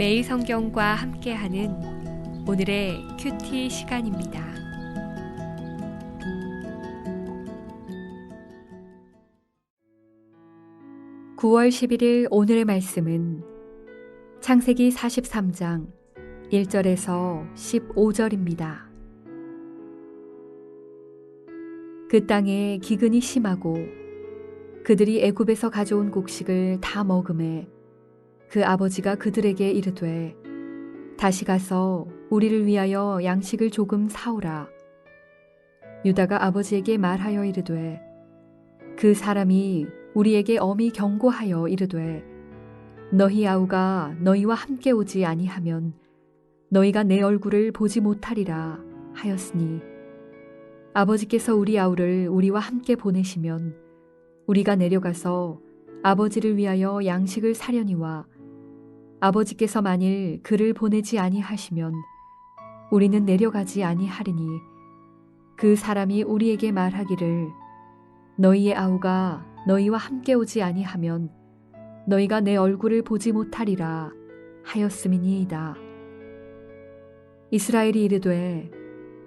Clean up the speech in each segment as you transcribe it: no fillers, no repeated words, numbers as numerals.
매일 성경과 함께하는 오늘의 큐티 시간입니다. 9월 11일 오늘의 말씀은 창세기 43장 1절에서 15절입니다. 그 땅에 기근이 심하고 그들이 애굽에서 가져온 곡식을 다 먹음에 그 아버지가 그들에게 이르되 다시 가서 우리를 위하여 양식을 조금 사오라. 유다가 아버지에게 말하여 이르되 그 사람이 우리에게 엄히 경고하여 이르되 너희 아우가 너희와 함께 오지 아니하면 너희가 내 얼굴을 보지 못하리라 하였으니 아버지께서 우리 아우를 우리와 함께 보내시면 우리가 내려가서 아버지를 위하여 양식을 사려니와 아버지께서 만일 그를 보내지 아니하시면 우리는 내려가지 아니하리니 그 사람이 우리에게 말하기를 너희의 아우가 너희와 함께 오지 아니하면 너희가 내 얼굴을 보지 못하리라 하였음이니이다. 이스라엘이 이르되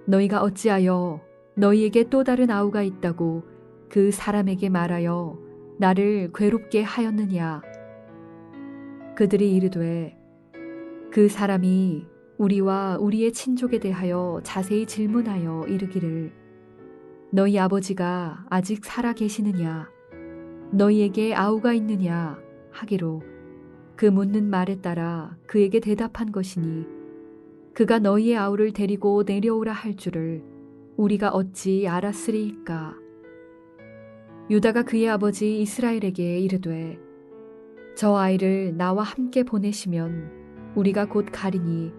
너희가 어찌하여 너희에게 또 다른 아우가 있다고 그 사람에게 말하여 나를 괴롭게 하였느냐. 그들이 이르되 그 사람이 우리와 우리의 친족에 대하여 자세히 질문하여 이르기를 너희 아버지가 아직 살아 계시느냐 너희에게 아우가 있느냐 하기로 그 묻는 말에 따라 그에게 대답한 것이니 그가 너희의 아우를 데리고 내려오라 할 줄을 우리가 어찌 알았으리이까. 유다가 그의 아버지 이스라엘에게 이르되 저 아이를 나와 함께 보내시면 우리가 곧 가리니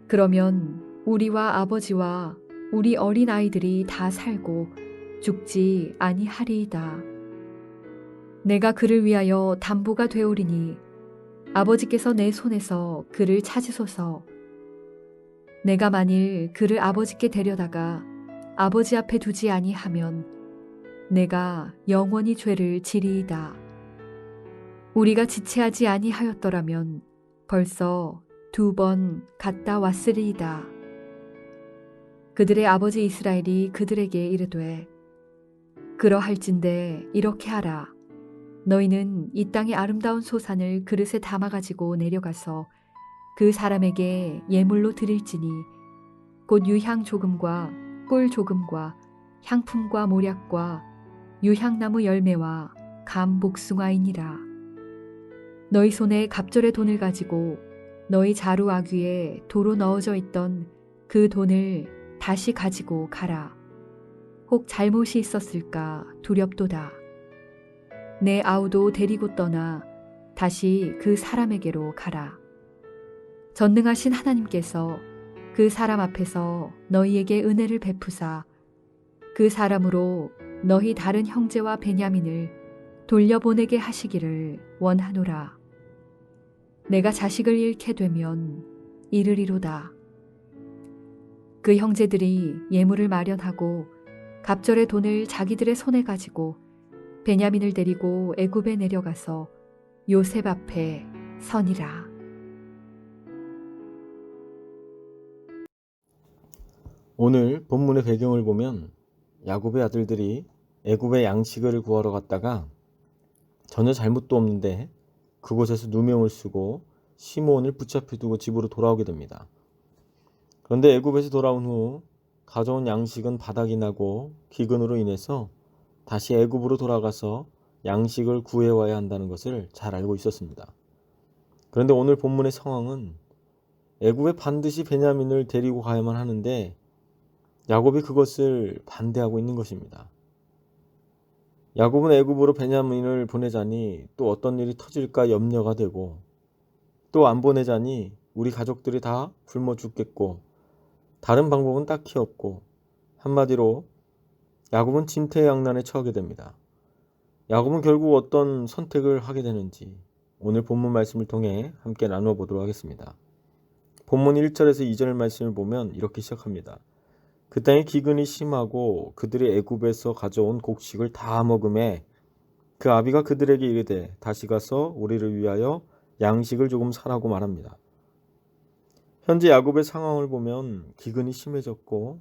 그러면 우리와 아버지와 우리 어린 아이들이 다 살고 죽지 아니하리이다. 내가 그를 위하여 담보가 되오리니 아버지께서 내 손에서 그를 찾으소서. 내가 만일 그를 아버지께 데려다가 아버지 앞에 두지 아니하면 내가 영원히 죄를 지리이다. 우리가 지체하지 아니하였더라면 벌써 2번 갔다 왔으리이다. 그들의 아버지 이스라엘이 그들에게 이르되 그러할진대 이렇게 하라. 너희는 이 땅의 아름다운 소산을 그릇에 담아가지고 내려가서 그 사람에게 예물로 드릴지니 곧 유향 조금과 꿀 조금과 향품과 모략과 유향나무 열매와 감 복숭아이니라. 너희 손에 갑절의 돈을 가지고 너희 자루 아귀에 도로 넣어져 있던 그 돈을 다시 가지고 가라. 혹 잘못이 있었을까 두렵도다. 내 아우도 데리고 떠나 다시 그 사람에게로 가라. 전능하신 하나님께서 그 사람 앞에서 너희에게 은혜를 베푸사 그 사람으로 너희 다른 형제와 베냐민을 돌려보내게 하시기를 원하노라. 내가 자식을 잃게 되면 이르리로다. 그 형제들이 예물을 마련하고 갑절의 돈을 자기들의 손에 가지고 베냐민을 데리고 애굽에 내려가서 요셉 앞에 서니라. 오늘 본문의 배경을 보면 야곱의 아들들이 애굽에 양식을 구하러 갔다가 전혀 잘못도 없는데 그곳에서 누명을 쓰고 시므온을 붙잡혀 두고 집으로 돌아오게 됩니다. 그런데 애굽에서 돌아온 후 가져온 양식은 바닥이 나고 기근으로 인해서 다시 애굽으로 돌아가서 양식을 구해와야 한다는 것을 잘 알고 있었습니다. 그런데 오늘 본문의 상황은 애굽에 반드시 베냐민을 데리고 가야만 하는데 야곱이 그것을 반대하고 있는 것입니다. 야곱은 애굽으로 베냐민을 보내자니 또 어떤 일이 터질까 염려가 되고 또 안 보내자니 우리 가족들이 다 굶어 죽겠고 다른 방법은 딱히 없고 한마디로 야곱은 진퇴양난에 처하게 됩니다. 야곱은 결국 어떤 선택을 하게 되는지 오늘 본문 말씀을 통해 함께 나누어 보도록 하겠습니다. 본문 1절에서 2절 말씀을 보면 이렇게 시작합니다. 그 땅에 기근이 심하고 그들이 애굽에서 가져온 곡식을 다 먹음에 그 아비가 그들에게 이르되 다시 가서 우리를 위하여 양식을 조금 사라고 말합니다. 현재 야곱의 상황을 보면 기근이 심해졌고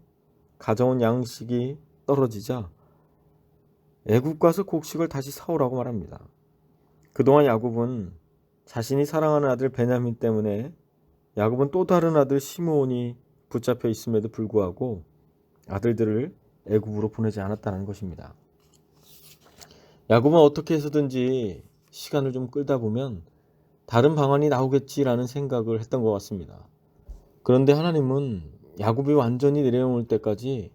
가져온 양식이 떨어지자 애굽 가서 곡식을 다시 사오라고 말합니다. 그동안 야곱은 자신이 사랑하는 아들 베냐민 때문에 야곱은 또 다른 아들 시므온이 붙잡혀 있음에도 불구하고 아들들을 애굽으로 보내지 않았다는 것입니다. 야곱은 어떻게 해서든지 시간을 좀 끌다 보면 다른 방안이 나오겠지라는 생각을 했던 것 같습니다. 그런데 하나님은 야곱이 완전히 내려올 때까지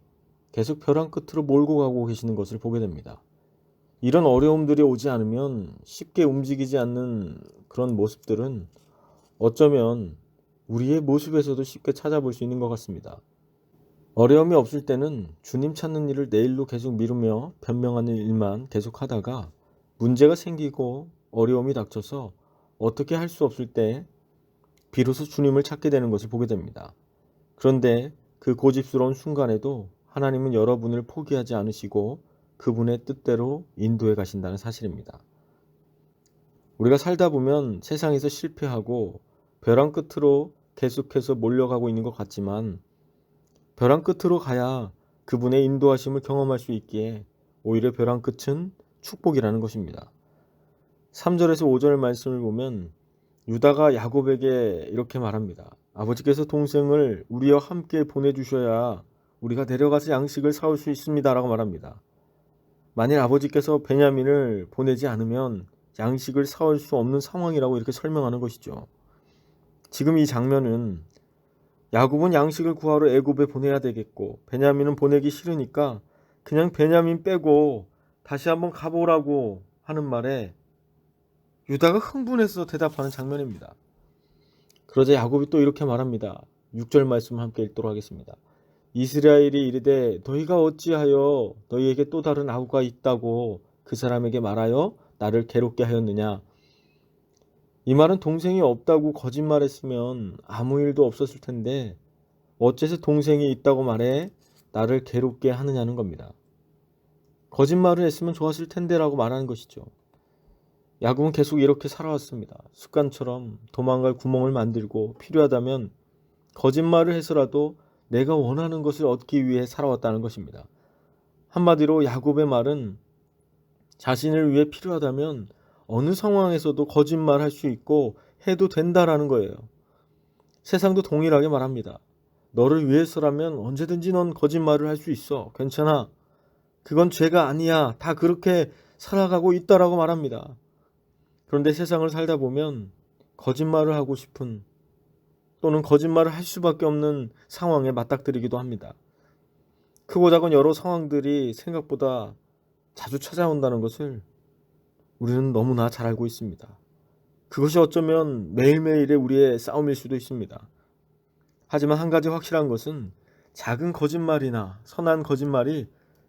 계속 벼랑 끝으로 몰고 가고 계시는 것을 보게 됩니다. 이런 어려움들이 오지 않으면 쉽게 움직이지 않는 그런 모습들은 어쩌면 우리의 모습에서도 쉽게 찾아볼 수 있는 것 같습니다. 어려움이 없을 때는 주님 찾는 일을 내일로 계속 미루며 변명하는 일만 계속 하다가 문제가 생기고 어려움이 닥쳐서 어떻게 할 수 없을 때 비로소 주님을 찾게 되는 것을 보게 됩니다. 그런데 그 고집스러운 순간에도 하나님은 여러분을 포기하지 않으시고 그분의 뜻대로 인도해 가신다는 사실입니다. 우리가 살다 보면 세상에서 실패하고 벼랑 끝으로 계속해서 몰려가고 있는 것 같지만 벼랑 끝으로 가야 그분의 인도하심을 경험할 수 있기에 오히려 벼랑 끝은 축복이라는 것입니다. 3절에서 5절 말씀을 보면 유다가 야곱에게 이렇게 말합니다. 아버지께서 동생을 우리와 함께 보내주셔야 우리가 내려가서 양식을 사올 수 있습니다 라고 말합니다. 만일 아버지께서 베냐민을 보내지 않으면 양식을 사올 수 없는 상황이라고 이렇게 설명하는 것이죠. 지금 이 장면은 야곱은 양식을 구하러 애굽에 보내야 되겠고 베냐민은 보내기 싫으니까 그냥 베냐민 빼고 다시 한번 가보라고 하는 말에 유다가 흥분해서 대답하는 장면입니다. 그러자 야곱이 또 이렇게 말합니다. 6절 말씀 함께 읽도록 하겠습니다. 이스라엘이 이르되 너희가 어찌하여 너희에게 또 다른 아우가 있다고 그 사람에게 말하여 나를 괴롭게 하였느냐. 이 말은 동생이 없다고 거짓말했으면 아무 일도 없었을 텐데 어째서 동생이 있다고 말해 나를 괴롭게 하느냐는 겁니다. 거짓말을 했으면 좋았을 텐데라고 말하는 것이죠. 야곱은 계속 이렇게 살아왔습니다. 습관처럼 도망갈 구멍을 만들고 필요하다면 거짓말을 해서라도 내가 원하는 것을 얻기 위해 살아왔다는 것입니다. 한마디로 야곱의 말은 자신을 위해 필요하다면 어느 상황에서도 거짓말할 수 있고 해도 된다라는 거예요. 세상도 동일하게 말합니다. 너를 위해서라면 언제든지 넌 거짓말을 할 수 있어. 괜찮아. 그건 죄가 아니야. 다 그렇게 살아가고 있다라고 말합니다. 그런데 세상을 살다 보면 거짓말을 하고 싶은 또는 거짓말을 할 수밖에 없는 상황에 맞닥뜨리기도 합니다. 크고 작은 여러 상황들이 생각보다 자주 찾아온다는 것을 우리는 너무나 잘 알고 있습니다. 그것이 어쩌면 매일매일의 우리의 싸움일 수도 있습니다. 하지만 한 가지 확실한 것은 작은 거짓말이나 선한 거짓말이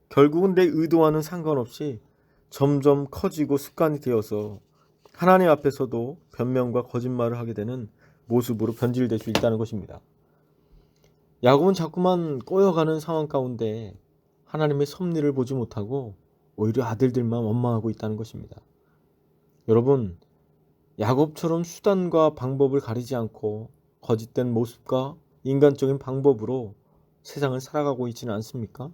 결국은 내 의도와는 상관없이 점점 커지고 습관이 되어서 하나님 앞에서도 변명과 거짓말을 하게 되는 모습으로 변질될 수 있다는 것입니다. 야곱은 자꾸만 꼬여가는 상황 가운데 하나님의 섭리를 보지 못하고 오히려 아들들만 원망하고 있다는 것입니다. 여러분, 야곱처럼 수단과 방법을 가리지 않고 거짓된 모습과 인간적인 방법으로 세상을 살아가고 있지는 않습니까?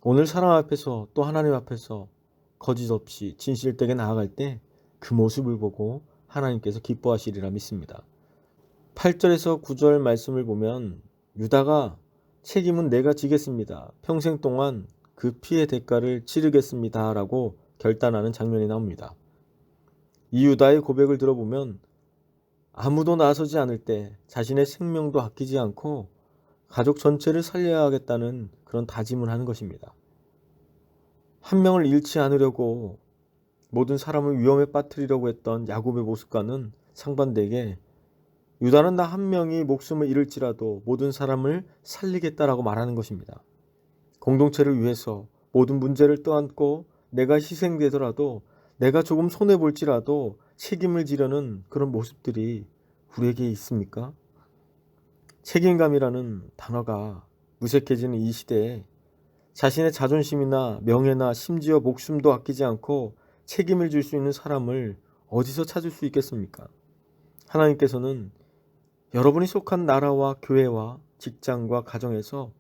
오늘 사람 앞에서 또 하나님 앞에서 거짓 없이 진실되게 나아갈 때 그 모습을 보고 하나님께서 기뻐하시리라 믿습니다. 8절에서 9절 말씀을 보면 유다가 책임은 내가 지겠습니다. 평생 동안 그 피의 대가를 치르겠습니다. 라고 결단하는 장면이 나옵니다. 이 유다의 고백을 들어보면 아무도 나서지 않을 때 자신의 생명도 아끼지 않고 가족 전체를 살려야 하겠다는 그런 다짐을 하는 것입니다. 한 명을 잃지 않으려고 모든 사람을 위험에 빠뜨리려고 했던 야곱의 모습과는 상반되게 유다는 나 한 명이 목숨을 잃을지라도 모든 사람을 살리겠다라고 말하는 것입니다. 공동체를 위해서 모든 문제를 떠안고 내가 희생되더라도 내가 조금 손해볼지라도 책임을 지려는 그런 모습들이 우리에게 있습니까? 책임감이라는 단어가 무색해지는 이 시대에 자신의 자존심이나 명예나 심지어 목숨도 아끼지 않고 책임을 질 수 있는 사람을 어디서 찾을 수 있겠습니까? 하나님께서는 여러분이 속한 나라와 교회와 직장과 가정에서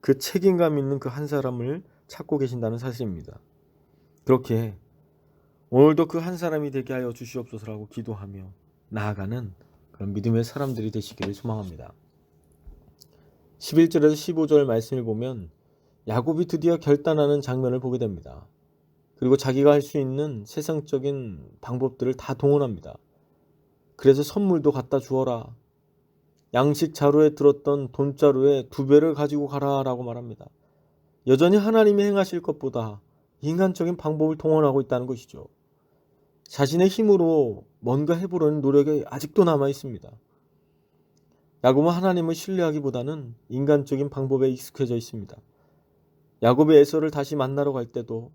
그 책임감 있는 그 한 사람을 찾고 계신다는 사실입니다. 그렇게 오늘도 그 한 사람이 되게 하여 주시옵소서라고 기도하며 나아가는 그런 믿음의 사람들이 되시기를 소망합니다. 11절에서 15절 말씀을 보면 야곱이 드디어 결단하는 장면을 보게 됩니다. 그리고 자기가 할 수 있는 세상적인 방법들을 다 동원합니다. 그래서 선물도 갖다 주어라. 양식 자루에 들었던 돈자루에 2배를 가지고 가라 라고 말합니다. 여전히 하나님이 행하실 것보다 인간적인 방법을 동원하고 있다는 것이죠. 자신의 힘으로 뭔가 해보려는 노력이 아직도 남아 있습니다. 야곱은 하나님을 신뢰하기보다는 인간적인 방법에 익숙해져 있습니다. 야곱이 에서를 다시 만나러 갈 때도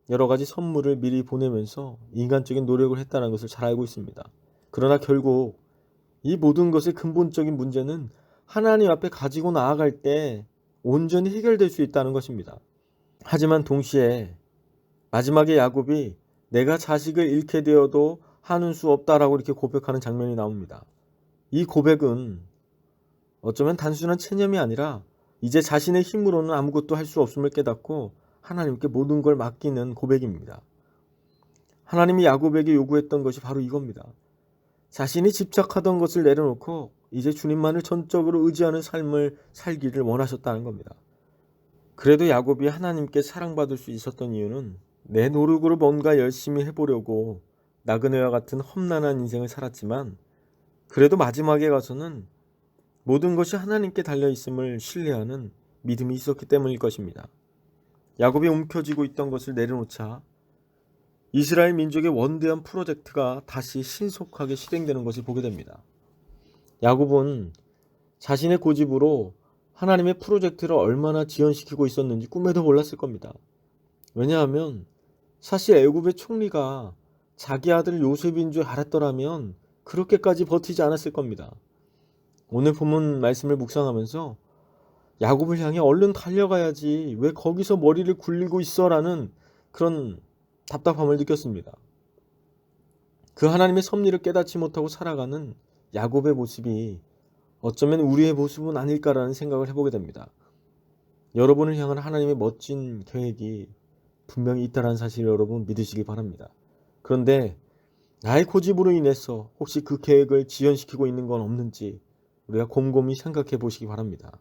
여러 가지 선물을 미리 보내면서 인간적인 노력을 했다는 것을 잘 알고 있습니다. 그러나 결국 이 모든 것의 근본적인 문제는 하나님 앞에 가지고 나아갈 때 온전히 해결될 수 있다는 것입니다. 하지만 동시에 마지막에 야곱이 내가 자식을 잃게 되어도 하는 수 없다라고 이렇게 고백하는 장면이 나옵니다. 이 고백은 어쩌면 단순한 체념이 아니라 이제 자신의 힘으로는 아무것도 할 수 없음을 깨닫고 하나님께 모든 걸 맡기는 고백입니다. 하나님이 야곱에게 요구했던 것이 바로 이겁니다. 자신이 집착하던 것을 내려놓고 이제 주님만을 전적으로 의지하는 삶을 살기를 원하셨다는 겁니다. 그래도 야곱이 하나님께 사랑받을 수 있었던 이유는 내 노력으로 뭔가 열심히 해보려고 나그네와 같은 험난한 인생을 살았지만 그래도 마지막에 가서는 모든 것이 하나님께 달려있음을 신뢰하는 믿음이 있었기 때문일 것입니다. 야곱이 움켜쥐고 있던 것을 내려놓자 이스라엘 민족의 원대한 프로젝트가 다시 신속하게 실행되는 것을 보게 됩니다. 야곱은 자신의 고집으로 하나님의 프로젝트를 얼마나 지연시키고 있었는지 꿈에도 몰랐을 겁니다. 왜냐하면 사실 애굽의 총리가 자기 아들 요셉인 줄 알았더라면 그렇게까지 버티지 않았을 겁니다. 오늘 본문 말씀을 묵상하면서 야곱을 향해 얼른 달려가야지 왜 거기서 머리를 굴리고 있어 라는 그런 답답함을 느꼈습니다. 그 하나님의 섭리를 깨닫지 못하고 살아가는 야곱의 모습이 어쩌면 우리의 모습은 아닐까라는 생각을 해보게 됩니다. 여러분을 향한 하나님의 멋진 계획이 분명히 있다는 사실을 여러분 믿으시기 바랍니다. 그런데 나의 고집으로 인해서 혹시 그 계획을 지연시키고 있는 건 없는지 우리가 곰곰이 생각해 보시기 바랍니다.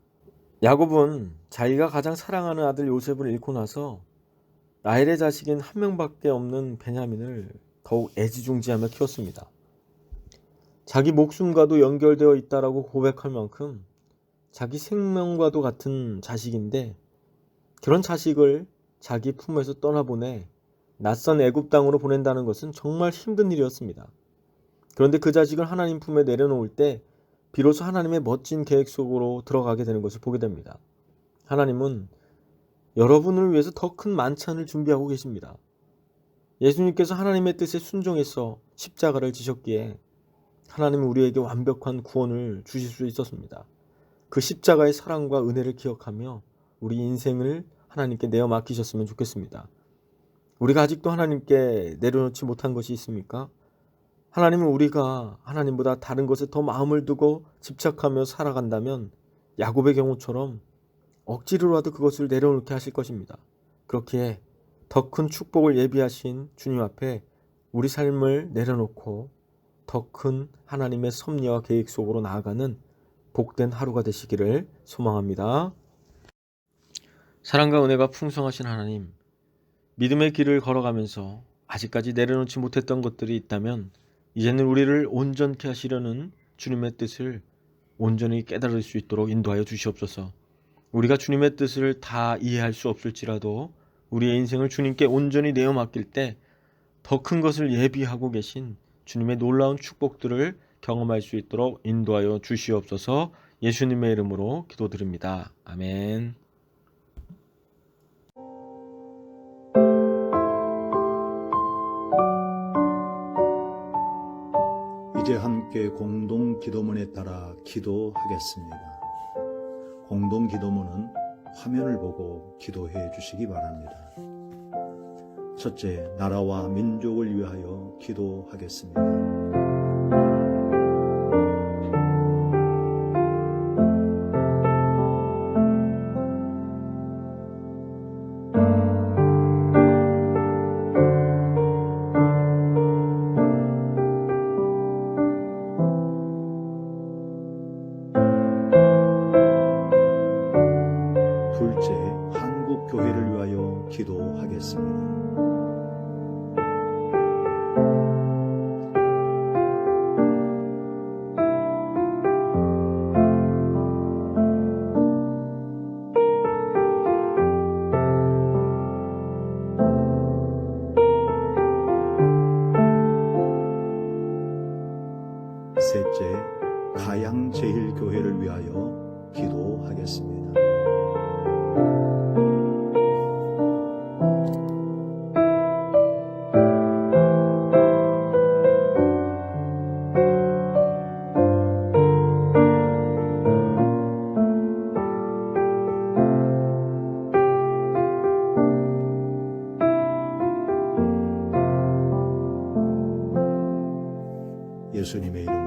야곱은 자기가 가장 사랑하는 아들 요셉을 잃고 나서 라헬의 자식인 한 명밖에 없는 베냐민을 더욱 애지중지하며 키웠습니다. 자기 목숨과도 연결되어 있다라고 고백할 만큼 자기 생명과도 같은 자식인데 그런 자식을 자기 품에서 떠나보내 낯선 애굽 땅으로 보낸다는 것은 정말 힘든 일이었습니다. 그런데 그 자식을 하나님 품에 내려놓을 때 비로소 하나님의 멋진 계획 속으로 들어가게 되는 것을 보게 됩니다. 하나님은 여러분을 위해서 더 큰 만찬을 준비하고 계십니다. 예수님께서 하나님의 뜻에 순종해서 십자가를 지셨기에 하나님은 우리에게 완벽한 구원을 주실 수 있었습니다. 그 십자가의 사랑과 은혜를 기억하며 우리 인생을 하나님께 내어 맡기셨으면 좋겠습니다. 우리가 아직도 하나님께 내려놓지 못한 것이 있습니까? 하나님은 우리가 하나님보다 다른 것에 더 마음을 두고 집착하며 살아간다면 야곱의 경우처럼 억지로라도 그것을 내려놓게 하실 것입니다. 그렇기에 더 큰 축복을 예비하신 주님 앞에 우리 삶을 내려놓고 더 큰 하나님의 섭리와 계획 속으로 나아가는 복된 하루가 되시기를 소망합니다. 사랑과 은혜가 풍성하신 하나님, 믿음의 길을 걸어가면서 아직까지 내려놓지 못했던 것들이 있다면 이제는 우리를 온전케 하시려는 주님의 뜻을 온전히 깨달을 수 있도록 인도하여 주시옵소서. 우리가 주님의 뜻을 다 이해할 수 없을지라도 우리의 인생을 주님께 온전히 내어 맡길 때 더 큰 것을 예비하고 계신 주님의 놀라운 축복들을 경험할 수 있도록 인도하여 주시옵소서. 예수님의 이름으로 기도드립니다. 아멘. 이제 함께 공동 기도문에 따라 기도하겠습니다. 공동 기도문은 화면을 보고 기도해 주시기 바랍니다. 첫째, 나라와 민족을 위하여 기도하겠습니다. 둘째, 한국 교회를 위하여 기도하겠습니다. 셋째, 가양제일교회를 위하여 기도하겠습니다. 예수님의 이름으로